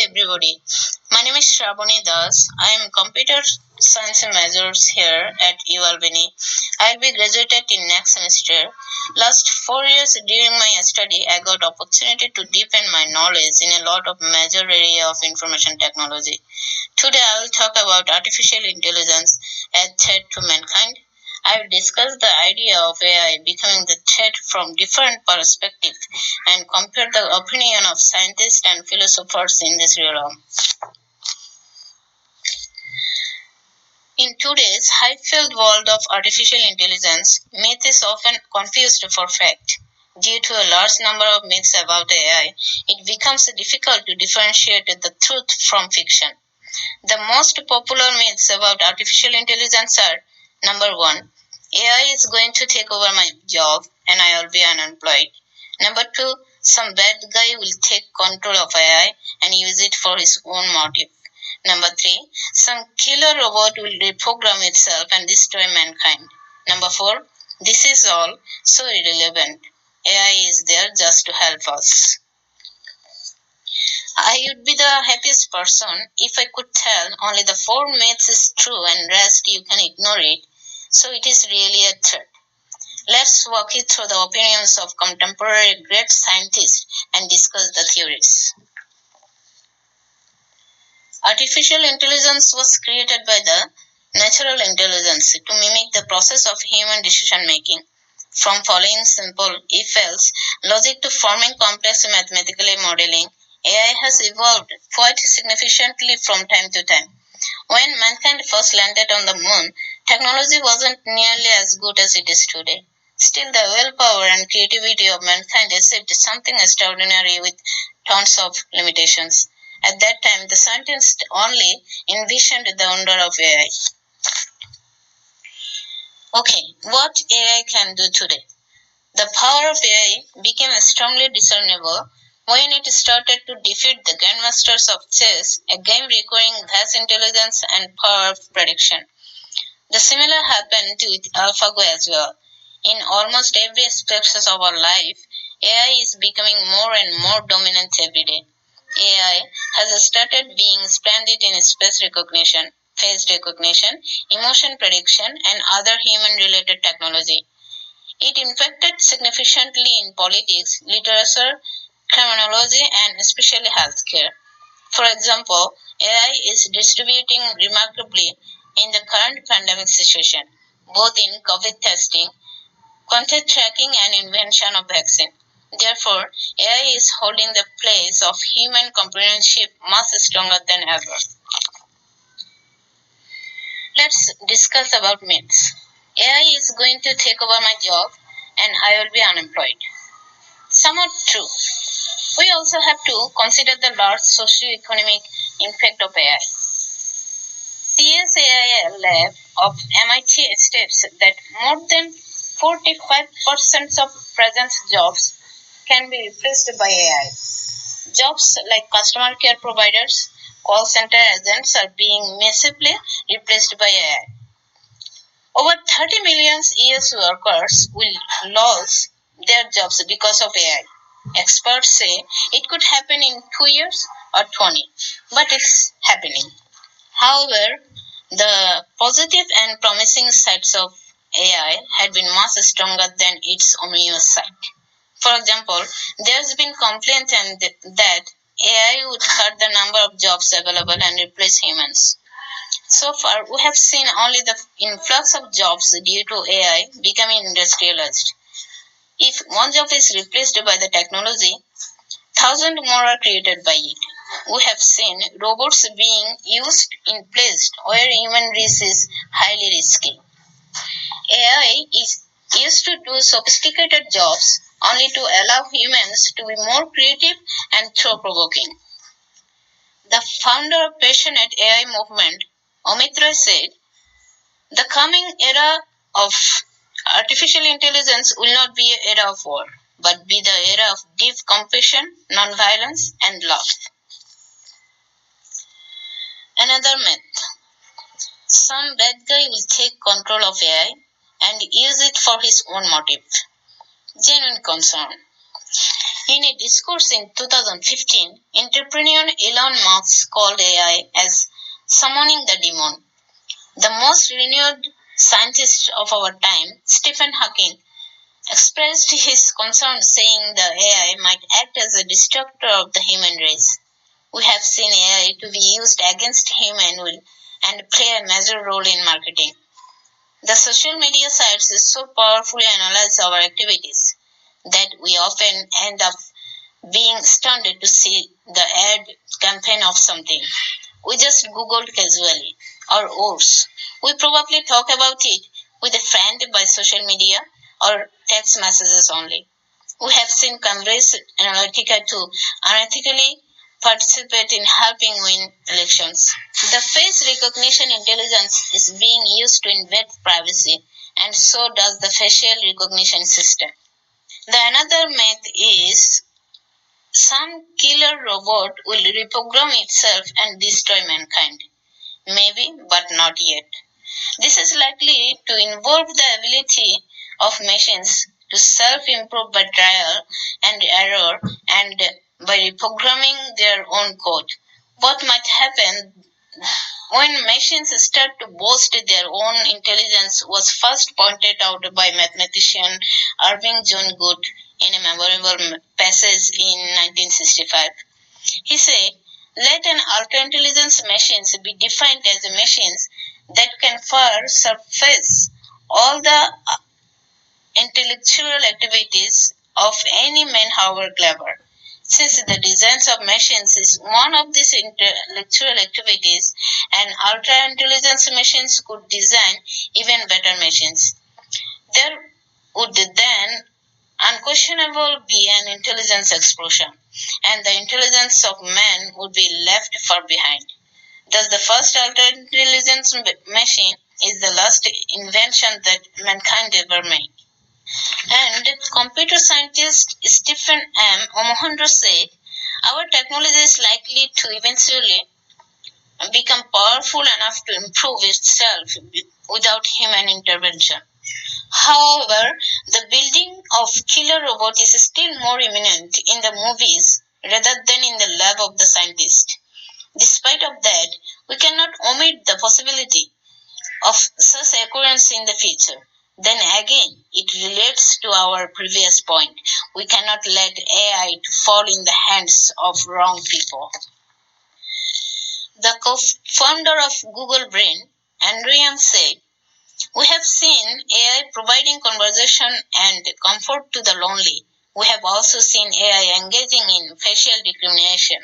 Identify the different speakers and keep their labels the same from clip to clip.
Speaker 1: everybody. My name is Shravani Das. I am computer science majors here at UAlbany. I will be graduated in next semester. Last 4 years during my study, I got opportunity to deepen my knowledge in a lot of major area of information technology. Today I will talk about artificial intelligence as threat to mankind. I will discuss the idea of AI becoming the threat from different perspectives and compare the opinion of scientists and philosophers in this realm. In today's high-filled world of artificial intelligence, myth is often confused for fact. Due to a large number of myths about AI, it becomes difficult to differentiate the truth from fiction. The most popular myths about artificial intelligence are: number one, AI is going to take over my job and I will be unemployed. Number two, some bad guy will take control of AI and use it for his own motive. Number three, some killer robot will reprogram itself and destroy mankind. Number four, this is all so irrelevant. AI is there just to help us. I would be the happiest person if I could tell only the four myths is true and rest you can ignore it. So it is really a threat. Let's walk you through the opinions of contemporary great scientists and discuss the theories. Artificial intelligence was created by the natural intelligence to mimic the process of human decision making. From following simple if-else logic to forming complex mathematical modeling, AI has evolved quite significantly from time to time. When mankind first landed on the moon, technology wasn't nearly as good as it is today. Still, the willpower and creativity of mankind achieved something extraordinary with tons of limitations. At that time, the scientists only envisioned the wonder of AI. Okay, what AI can do today? The power of AI became strongly discernible when it started to defeat the grandmasters of chess, a game requiring vast intelligence and power of prediction. The similar happened with AlphaGo as well. In almost every aspect of our life, AI is becoming more and more dominant every day. AI has started being splendid in space recognition, face recognition, emotion prediction, and other human related technology. It impacted significantly in politics, literature, criminology, and especially healthcare. For example, AI is distributing remarkably in the current pandemic situation, both in COVID testing, contact tracking, and invention of vaccine. Therefore, AI is holding the place of human companionship much stronger than ever. Let's discuss about myths. AI is going to take over my job and I will be unemployed. Somewhat true. We also have to consider the large socio-economic impact of AI. CSAIL lab of MIT states that more than 45% of present jobs can be replaced by AI. Jobs like customer care providers, call center agents are being massively replaced by AI. Over 30 million US workers will lose their jobs because of AI. Experts say it could happen in 2 years or 20, but it's happening. However, the positive and promising sides of AI had been much stronger than its ominous side. For example, there's been complaint that AI would cut the number of jobs available and replace humans. So far, we have seen only the influx of jobs due to AI becoming industrialized. If one job is replaced by the technology, thousands more are created by it. We have seen robots being used in places where human race is highly risky. AI is used to do sophisticated jobs only to allow humans to be more creative and thought-provoking. The founder of passionate AI movement, Amit Roy, said, "The coming era of artificial intelligence will not be an era of war, but be the era of deep compassion, non-violence, and love." Another myth. Some bad guy will take control of AI and use it for his own motive. Genuine concern. In a discourse in 2015, entrepreneur Elon Musk called AI as summoning the demon. The most renowned scientist of our time, Stephen Hawking, expressed his concern saying the AI might act as a destructor of the human race. We have seen AI to be used against human will and play a major role in marketing. The social media sites so powerfully analyze our activities that we often end up being stunned to see the ad campaign of something we just googled casually. Or worse, we probably talk about it with a friend by social media or text messages only. We have seen Cambridge Analytica to unethically participate in helping win elections. The face recognition intelligence is being used to invade privacy, and so does the facial recognition system. The another myth is some killer robot will reprogram itself and destroy mankind. Maybe, but not yet. This is likely to involve the ability of machines to self-improve by trial and error and by reprogramming their own code. What might happen when machines start to boast their own intelligence was first pointed out by mathematician Irving John Good in a memorable passage in 1965. He said, let an ultra-intelligence machines be defined as machines that can far surpass all the intellectual activities of any man, however clever. Since the design of machines is one of these intellectual activities, and ultra-intelligence machines could design even better machines. There would then unquestionable be an intelligence explosion, and the intelligence of man would be left far behind. Thus, the first ultra-intelligence machine is the last invention that mankind ever made. And computer scientist Stephen M. Omohundro said, our technology is likely to eventually become powerful enough to improve itself without human intervention. However, the building of killer robots is still more imminent in the movies rather than in the lab of the scientist. Despite of that, we cannot omit the possibility of such occurrence in the future. Then again, it relates to our previous point. We cannot let AI to fall in the hands of wrong people. The co-founder of Google Brain, Andrew Yang, said, we have seen AI providing conversation and comfort to the lonely. We have also seen AI engaging in facial discrimination.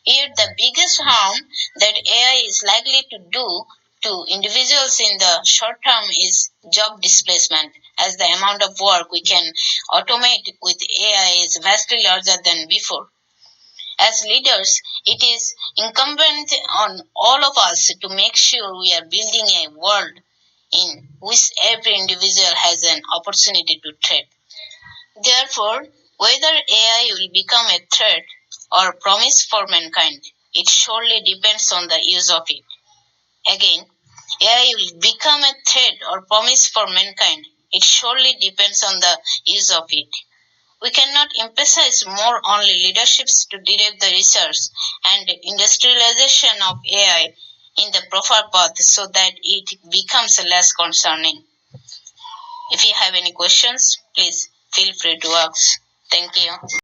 Speaker 1: Yet the biggest harm that AI is likely to do to individuals in the short term is job displacement, as the amount of work we can automate with AI is vastly larger than before. As leaders, it is incumbent on all of us to make sure we are building a world in which every individual has an opportunity to thrive. Therefore, whether AI will become a threat or promise for mankind, it surely depends on the use of it. Again, AI will become a threat or promise for mankind, it surely depends on the use of it. We cannot emphasize more on leaderships to direct the research and industrialization of AI in the proper path so that it becomes less concerning. If you have any questions, please feel free to ask. Thank you.